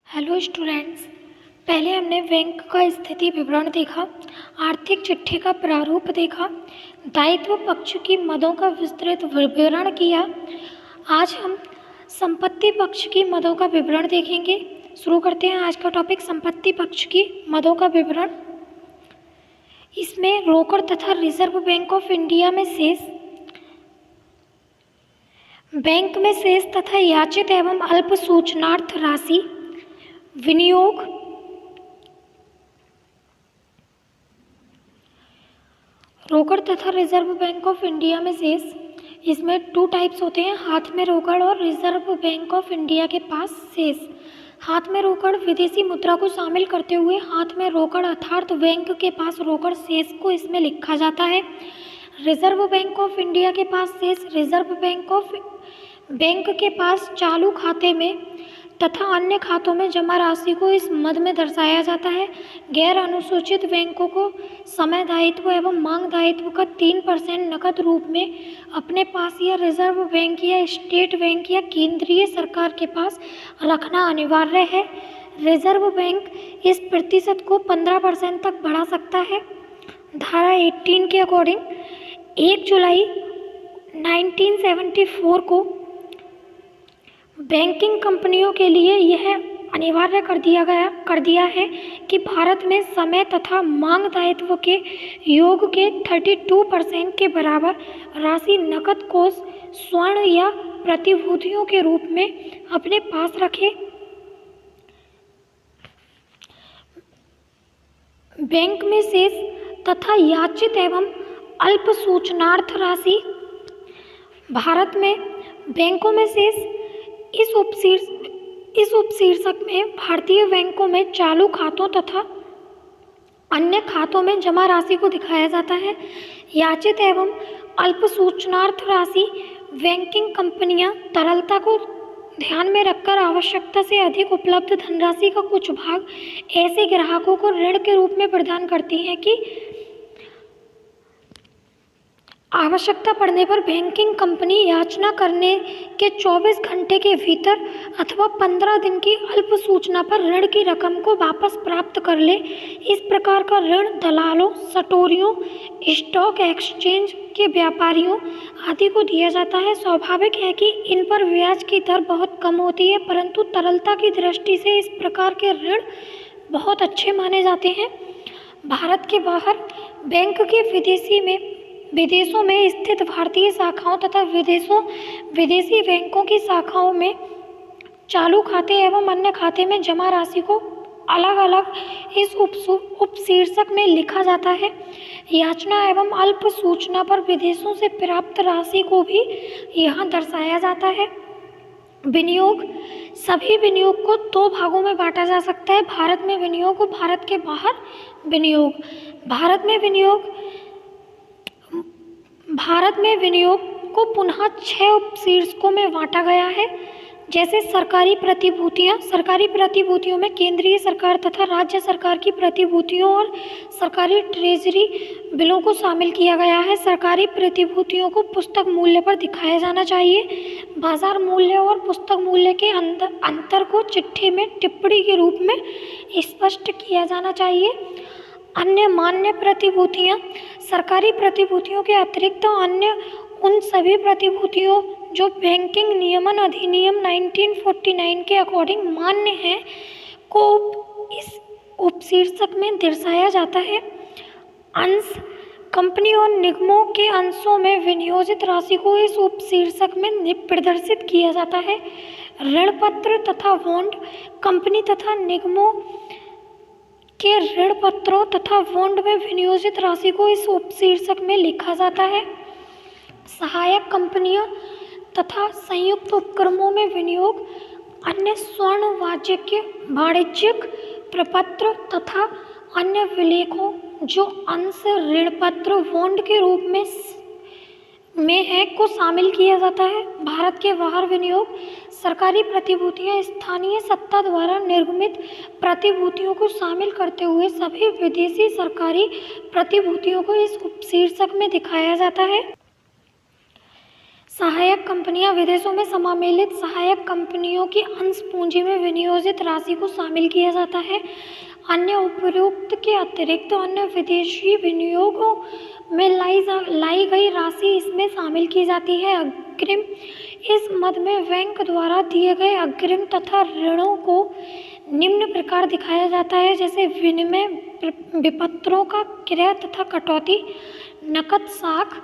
Hello students. पहले हमने bank का स्थिति विवरण देखा, आर्थिक चिट्ठी का प्रारूप देखा, दायित्व पक्ष की मदों का विस्तृत विवरण किया। आज हम संपत्ति पक्ष की मदों का विवरण देखेंगे। शुरू करते हैं आज का टॉपिक, संपत्ति पक्ष की मदों का विवरण। इसमें रोकड़ तथा रिजर्व बैंक ऑफ इंडिया में शेष, बैंक में शेष तथा याचित एवं अल्प सूचनार्थ राशि, विनियोग, रोकड़ तथा रिजर्व बैंक ऑफ इंडिया में शेष। इसमें 2 टाइप्स होते हैं, हाथ में रोकड़ और रिजर्व बैंक ऑफ इंडिया के पास शेष। हाथ में रोकड़ विदेशी मुद्रा को शामिल करते हुए हाथ में रोकड़ अर्थात बैंक के पास रोकड़ शेष को इसमें लिखा जाता है। रिजर्व बैंक ऑफ इंडिया के पास शेष रिजर्व बैंक के पास चालू खाते में तथा अन्य खातों में जमा राशि को इस मद में दर्शाया जाता है। गैर अनुसूचित बैंकों को समय दायित्व एवं मांग दायित्व का 3% नकद रूप में अपने पास या रिजर्व बैंक या स्टेट बैंक या केंद्रीय सरकार के पास रखना अनिवार्य है। रिजर्व बैंक इस प्रतिशत को 15% तक बढ़ा सकता है। धारा 18 के अकॉर्डिंग 1 जुलाई 1974 को बैंकिंग कंपनियों के लिए यह अनिवार्य कर दिया है कि भारत में समय तथा मांग दायित्व के योग के 32% के बराबर राशि नकद कोष, स्वर्ण या प्रतिभूतियों के रूप में अपने पास रखे। बैंक में शेष तथा याचित एवं अल्प सूचनार्थ राशि। भारत में बैंकों में शेष इस उपशीर्षक में भारतीय बैंकों में चालू खातों तथा अन्य खातों में जमा राशि को दिखाया जाता है। याचित एवं अल्प सूचनार्थ राशि, बैंकिंग कंपनियां तरलता को ध्यान में रखकर आवश्यकता से अधिक उपलब्ध धनराशि का कुछ भाग ऐसे ग्राहकों को ऋण के रूप में प्रदान करती हैं कि आवश्यकता पड़ने पर बैंकिंग कंपनी याचना करने के 24 घंटे के भीतर अथवा 15 दिन की अल्प सूचना पर ऋण की रकम को वापस प्राप्त कर ले। इस प्रकार का ऋण दलालों, सटोरियों, स्टॉक एक्सचेंज के व्यापारियों आदि को दिया जाता है। स्वाभाविक है कि इन पर ब्याज की दर बहुत कम होती है, परंतु तरलता की दृष्टि से इस प्रकार के ऋण बहुत अच्छे माने जाते हैं। भारत के बाहर बैंक के विदेशों में स्थित भारतीय शाखाओं तथा विदेशी बैंकों की शाखाओं में चालू खाते एवं अन्य खाते में जमा राशि को अलग अलग इस उपशीर्षक में लिखा जाता है। याचना एवं अल्प सूचना पर विदेशों से प्राप्त राशि को भी यहाँ दर्शाया जाता है। विनियोग, सभी विनियोग को 2 भागों में बांटा जा सकता है, भारत में विनियोग और भारत के बाहर विनियोग। भारत में विनियोग को पुनः 6 उपशीर्षकों में बांटा गया है, जैसे सरकारी प्रतिभूतियों में केंद्रीय सरकार तथा राज्य सरकार की प्रतिभूतियों और सरकारी ट्रेजरी बिलों को शामिल किया गया है। सरकारी प्रतिभूतियों को पुस्तक मूल्य पर दिखाया जाना चाहिए। बाजार मूल्य और पुस्तक मूल्य के अंतर को चिट्ठी में टिप्पणी के रूप में स्पष्ट किया जाना चाहिए। अन्य मान्य प्रतिभूतियाँ, सरकारी प्रतिभूतियों के अतिरिक्त अन्य उन सभी प्रतिभूतियों जो बैंकिंग नियमन अधिनियम 1949 के अकॉर्डिंग मान्य हैं को इस उपशीर्षक में दर्शाया जाता है। अंश, कंपनी और निगमों के अंशों में विनियोजित राशि को इस उपशीर्षक में प्रदर्शित किया जाता है। ऋण पत्र तथा बॉन्ड, कंपनी तथा निगमों के ऋण पत्रों तथा बॉन्ड में विनियोजित राशि को इस उपशीर्षक में लिखा जाता है। सहायक कंपनियों तथा संयुक्त उपक्रमों में विनियोग, अन्य स्वर्ण वाणिज्यिक प्रपत्र तथा अन्य विलेखों जो अंश ऋण पत्र बॉन्ड के रूप में है को शामिल किया जाता है। भारत के बाहर विनियोग, सरकारी प्रतिभूतियां स्थानीय सत्ता द्वारा निर्गमित प्रतिभूतियों को शामिल करते हुए सभी विदेशी सरकारी प्रतिभूतियों को इस उपशीर्षक में दिखाया जाता है। सहायक कंपनियां विदेशों में समामेलित सहायक कंपनियों की अंश पूंजी में विनियोजित राशि को शामिल किया जाता है। अन्य उपरोक्त के अतिरिक्त अन्य विदेशी विनियोगों में लाई गई राशि इसमें शामिल की जाती है। अग्रिम, इस मद में बैंक द्वारा दिए गए अग्रिम तथा ऋणों को निम्न प्रकार दिखाया जाता है, जैसे विनिमय विपत्रों का क्रय तथा कटौती, नकद साख,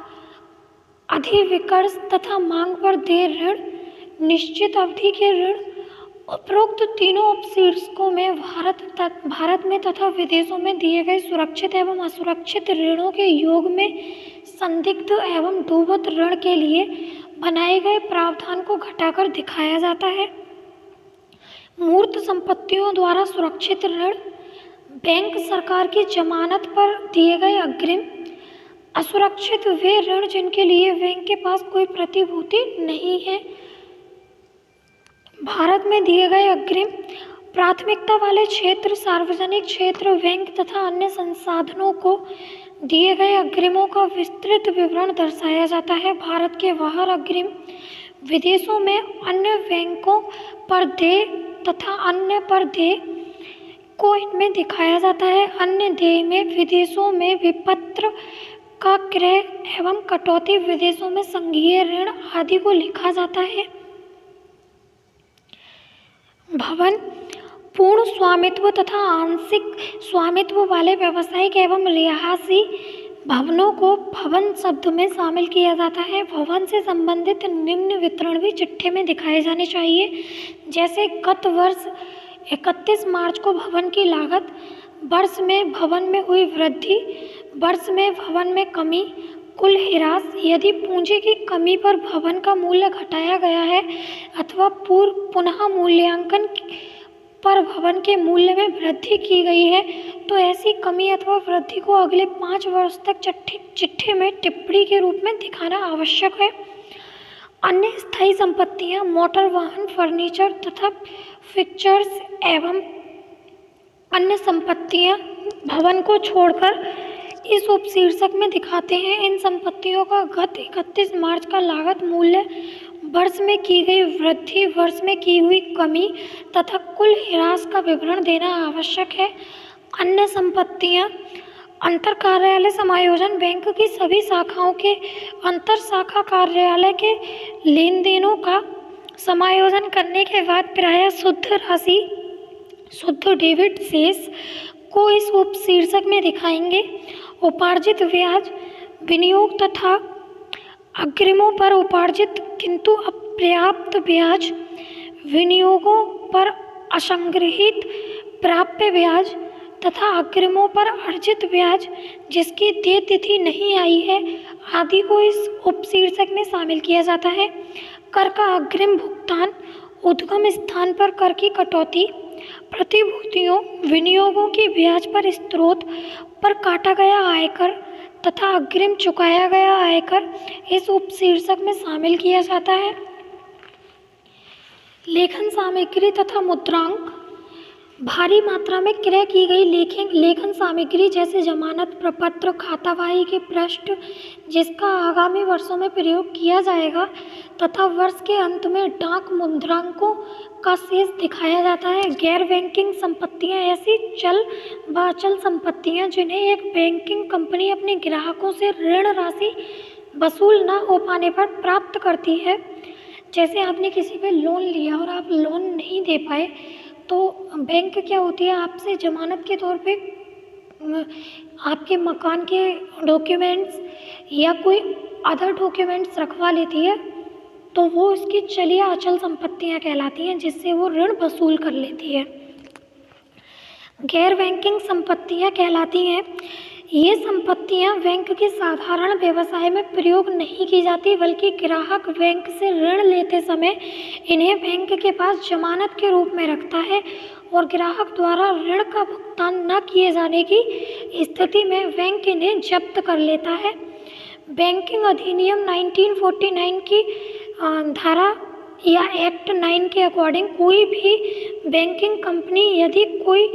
अधिविकर्ष तथा मांग पर देय ऋण, निश्चित अवधि के ऋण। उपरोक्त तीनों उपशीर्षकों में भारत में तथा विदेशों में दिए गए सुरक्षित एवं असुरक्षित ऋणों के योग में संदिग्ध एवं डूबत ऋण के लिए बनाए गए प्रावधान को घटाकर दिखाया जाता है। मूर्त संपत्तियों द्वारा सुरक्षित ऋण, बैंक सरकार की जमानत पर दिए गए अग्रिम। असुरक्षित वे ऋण जिनके लिए बैंक के पास कोई प्रतिभूति नहीं है। भारत में दिए गए अग्रिम। प्राथमिकता वाले क्षेत्र, सार्वजनिक क्षेत्र, बैंक तथा अन्य संसाधनों को दिए गए अग्रिमों का विस्तृत विवरण दर्शाया जाता है। भारत के बाहर अग्रिम। विदेशों में अन्य बैंकों पर देय तथा अन्य पर देय को इनमें दिखाया जाता है। अन्य देय में विदेशों में विपत्र का क्रय एवं कटौती, विदेशों में संघीय ऋण आदि को लिखा जाता है। भवन, पूर्ण स्वामित्व तथा आंशिक स्वामित्व वाले व्यावसायिक एवं रिहायशी भवनों को भवन शब्द में शामिल किया जाता है। भवन से संबंधित निम्न विवरण भी चिट्ठे में दिखाए जाने चाहिए, जैसे गत वर्ष 31 मार्च को भवन की लागत, वर्ष में भवन में हुई वृद्धि, वर्ष में भवन में कमी, कुल ह्रास। यदि पूंजी की कमी पर भवन का मूल्य घटाया गया है अथवा पुनः मूल्यांकन पर भवन के मूल्य में वृद्धि की गई है, तो ऐसी कमी अथवा वृद्धि को अगले 5 वर्ष तक चिट्ठे में टिप्पणी के रूप में दिखाना आवश्यक है। अन्य स्थायी संपत्तियां, मोटर वाहन, फर्नीचर तथा फिक्चर्स एवं अन्य संपत्तियां भवन को छोड़कर इस उपशीर्षक में दिखाते हैं। इन संपत्तियों का गत 31 मार्च का लागत मूल्य, वर्ष में की गई वृद्धि, वर्ष में की हुई कमी तथा कुल ह्रास का विवरण देना आवश्यक है। अन्य संपत्तियां, अंतर कार्यालय समायोजन, बैंक की सभी शाखाओं के अंतर शाखा कार्यालय के लेन देनों का समायोजन करने के बाद प्रायः शुद्ध राशि, शुद्ध डेबिट शेष को इस उपशीर्षक में दिखाएंगे। उपार्जित ब्याज, विनियोग तथा अग्रिमों पर उपार्जित किंतु अपर्याप्त ब्याज, विनियोगों पर असंग्रहित प्राप्य ब्याज तथा अग्रिमों पर अर्जित ब्याज जिसकी देय तिथि नहीं आई है आदि को इस उपशीर्षक में शामिल किया जाता है। कर का अग्रिम भुगतान, उद्गम स्थान पर कर की कटौती, प्रतिभूतियों, विनियोगों की ब्याज पर स्रोत पर काटा गया आयकर तथा अग्रिम चुकाया गया आयकर इस उपशीर्षक में शामिल किया जाता है। लेखन सामग्री तथा मुद्रांक, भारी मात्रा में क्रय की गई लेखन सामग्री जैसे जमानत प्रपत्र, खातावाही के पृष्ठ जिसका आगामी वर्षों में प्रयोग किया जाएगा तथा वर्ष के अंत में डाक मुद्रांकों का शेष दिखाया जाता है। गैर बैंकिंग संपत्तियां, ऐसी चल व अचल संपत्तियां जिन्हें एक बैंकिंग कंपनी अपने ग्राहकों से ऋण राशि वसूल न हो पाने पर प्राप्त करती है। जैसे आपने किसी पे लोन लिया और आप लोन नहीं दे पाए तो बैंक क्या होती है, आपसे जमानत के तौर पे आपके मकान के डॉक्यूमेंट्स या कोई अदर डॉक्यूमेंट्स रखवा लेती है, तो वो इसकी चल या अचल संपत्तियां कहलाती हैं जिससे वो ऋण वसूल कर लेती है। गैर बैंकिंग संपत्तियां कहलाती हैं, ये संपत्तियां बैंक के साधारण व्यवसाय में प्रयोग नहीं की जाती, बल्कि ग्राहक बैंक से ऋण लेते समय इन्हें बैंक के पास जमानत के रूप में रखता है और ग्राहक द्वारा ऋण का भुगतान न किए जाने की स्थिति में बैंक इन्हें जब्त कर लेता है। बैंकिंग अधिनियम 1949 की धारा या एक्ट 9 के अकॉर्डिंग कोई भी बैंकिंग कंपनी यदि कोई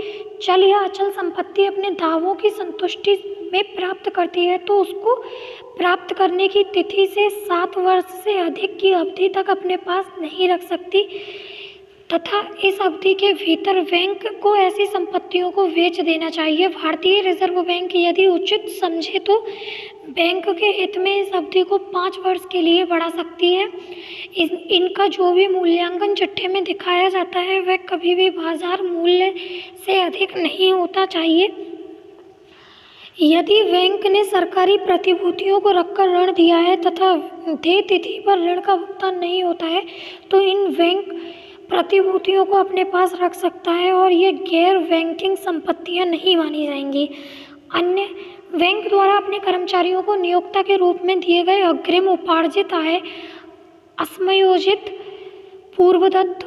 चल या अचल संपत्ति अपने दावों की संतुष्टि में प्राप्त करती है तो उसको प्राप्त करने की तिथि से 7 वर्ष से अधिक की अवधि तक अपने पास नहीं रख सकती तथा इस अवधि के भीतर बैंक को ऐसी संपत्तियों को बेच देना चाहिए। भारतीय रिजर्व बैंक यदि उचित समझे तो बैंक के हित में इस अवधि को 5 वर्ष के लिए बढ़ा सकती है। इनका जो भी मूल्यांकन चिट्ठे में दिखाया जाता है वह कभी भी बाजार मूल्य से अधिक नहीं होता चाहिए। यदि बैंक ने सरकारी प्रतिभूतियों को रखकर ऋण दिया है तथा देय तिथि पर ऋण का भुगतान नहीं होता है तो इन बैंक प्रतिभूतियों को अपने पास रख सकता है और ये गैर बैंकिंग संपत्तियां नहीं मानी जाएंगी। अन्य बैंक द्वारा अपने कर्मचारियों को नियोक्ता के रूप में दिए गए अग्रिम उपार्जित आय, असमयोजित पूर्वदत्त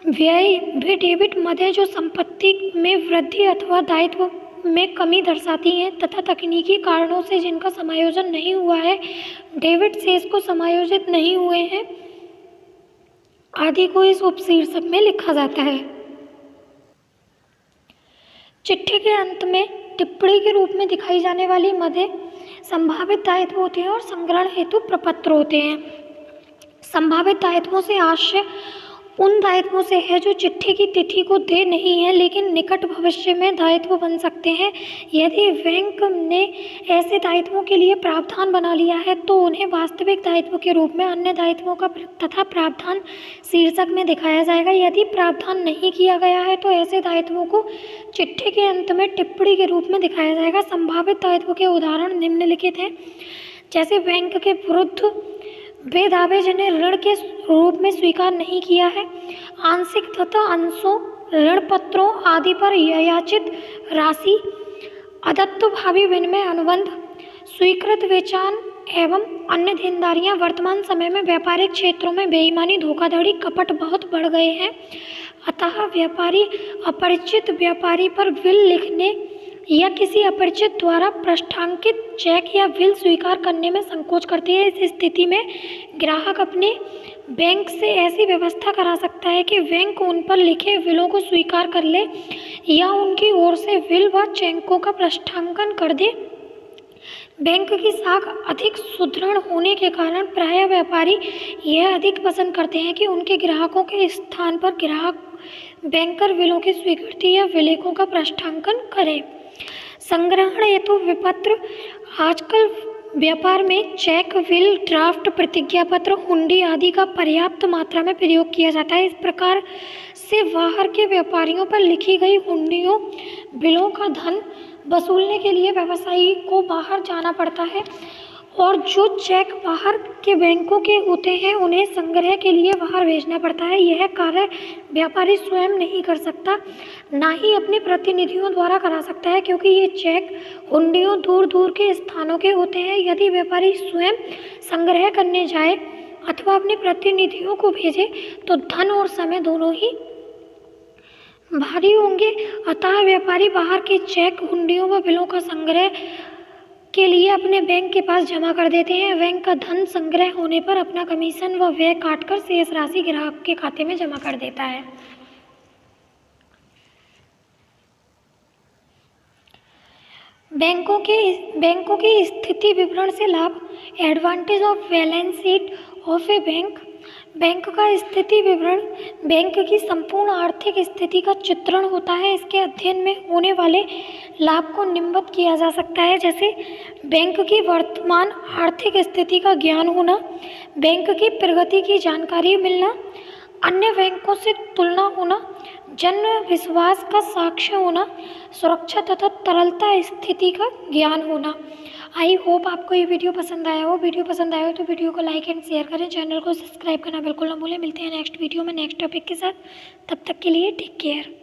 व्यय भी डेबिट मद जो संपत्ति में वृद्धि अथवा दायित्व में कमी दर्शाती हैं तथा तकनीकी कारणों से जिनका समायोजन नहीं हुआ है, डेबिट शेष को समायोजित नहीं हुए हैं आदि को इस उपशीर्षक में लिखा जाता है। चिट्ठी के अंत में टिप्पणी के रूप में दिखाई जाने वाली मदें संभावित दायित्व होते हैं और संग्रहण हेतु प्रपत्र होते हैं। संभावित दायित्वों से आशय उन दायित्वों से है जो चिट्ठी की तिथि को दे नहीं है लेकिन निकट भविष्य में दायित्व बन सकते हैं। यदि बैंक ने ऐसे दायित्वों के लिए प्रावधान बना लिया है तो उन्हें वास्तविक दायित्व के रूप में अन्य दायित्वों का तथा प्रावधान शीर्षक में दिखाया जाएगा। यदि प्रावधान नहीं किया गया है तो ऐसे दायित्वों को चिट्ठी के अंत में टिप्पणी के रूप में दिखाया जाएगा। संभावित दायित्व के उदाहरण निम्नलिखित हैं, जैसे बैंक के विरुद्ध वे दावे जिन्हें ऋण के रूप में स्वीकार नहीं किया है, आंशिक तथा अंशों, ऋण पत्रों आदि पर याचित राशि, अदत्त भावी विनिमय अनुबंध, स्वीकृत वेचान एवं अन्य देनदारियां। वर्तमान समय में व्यापारिक क्षेत्रों में बेईमानी, धोखाधड़ी, कपट बहुत बढ़ गए हैं, अतः व्यापारी अपरिचित व्यापारी पर बिल लिखने या किसी अपरिचित द्वारा पृष्ठांकित चेक या बिल स्वीकार करने में संकोच करते हैं। इस स्थिति में ग्राहक अपने बैंक से ऐसी व्यवस्था करा सकता है कि बैंक उन पर लिखे बिलों को स्वीकार कर ले या उनकी ओर से बिल व चेकों का पृष्ठांकन कर दे। बैंक की साख अधिक सुदृढ़ होने के कारण प्रायः व्यापारी यह अधिक पसंद करते हैं कि उनके ग्राहकों के स्थान पर ग्राहक बैंकर बिलों की स्वीकृति या विलेखों का पृष्ठांकन करें। संग्रहण हेतु विपत्र। आजकल व्यापार में चेक, बिल, ड्राफ्ट, प्रतिज्ञा पत्र, हुंडी आदि का पर्याप्त मात्रा में प्रयोग किया जाता है। इस प्रकार से बाहर के व्यापारियों पर लिखी गई हुंडियों, बिलों का धन वसूलने के लिए व्यवसायी को बाहर जाना पड़ता है और जो चेक बाहर के बैंकों के होते हैं उन्हें संग्रह के लिए बाहर भेजना पड़ता है। यह कार्य व्यापारी स्वयं नहीं कर सकता, ना ही अपने प्रतिनिधियों द्वारा करा सकता है, क्योंकि ये चेक हुंडियों दूर दूर के स्थानों के होते हैं। यदि व्यापारी स्वयं संग्रह करने जाए अथवा अपने प्रतिनिधियों को भेजे तो धन और समय दोनों ही भारी होंगे। अतः व्यापारी बाहर के चेक, हुंडियों व बिलों का संग्रह के लिए अपने बैंक के पास जमा कर देते हैं। बैंक का धन संग्रह होने पर अपना कमीशन व व्यय काटकर शेष राशि ग्राहक के खाते में जमा कर देता है। बैंकों की स्थिति विवरण से लाभ। Advantage of balance sheet of A bank. Bank का स्थिति विवरण बैंक की संपूर्ण आर्थिक स्थिति का चित्रण होता है। इसके अध्ययन में होने वाले लाभ को निम्नवत किया जा सकता है, जैसे बैंक की वर्तमान आर्थिक स्थिति का ज्ञान होना, बैंक की प्रगति की जानकारी मिलना, अन्य बैंकों से तुलना होना, जन विश्वास का साक्ष्य होना, सुरक्षा तथा तरलता स्थिति का ज्ञान होना। आई होप आपको ये वीडियो पसंद आया हो। वीडियो पसंद आया हो तो वीडियो को लाइक एंड शेयर करें, चैनल को सब्सक्राइब करना बिल्कुल ना भूलें। मिलते हैं नेक्स्ट वीडियो में नेक्स्ट टॉपिक के साथ। तब तक के लिए टेक केयर।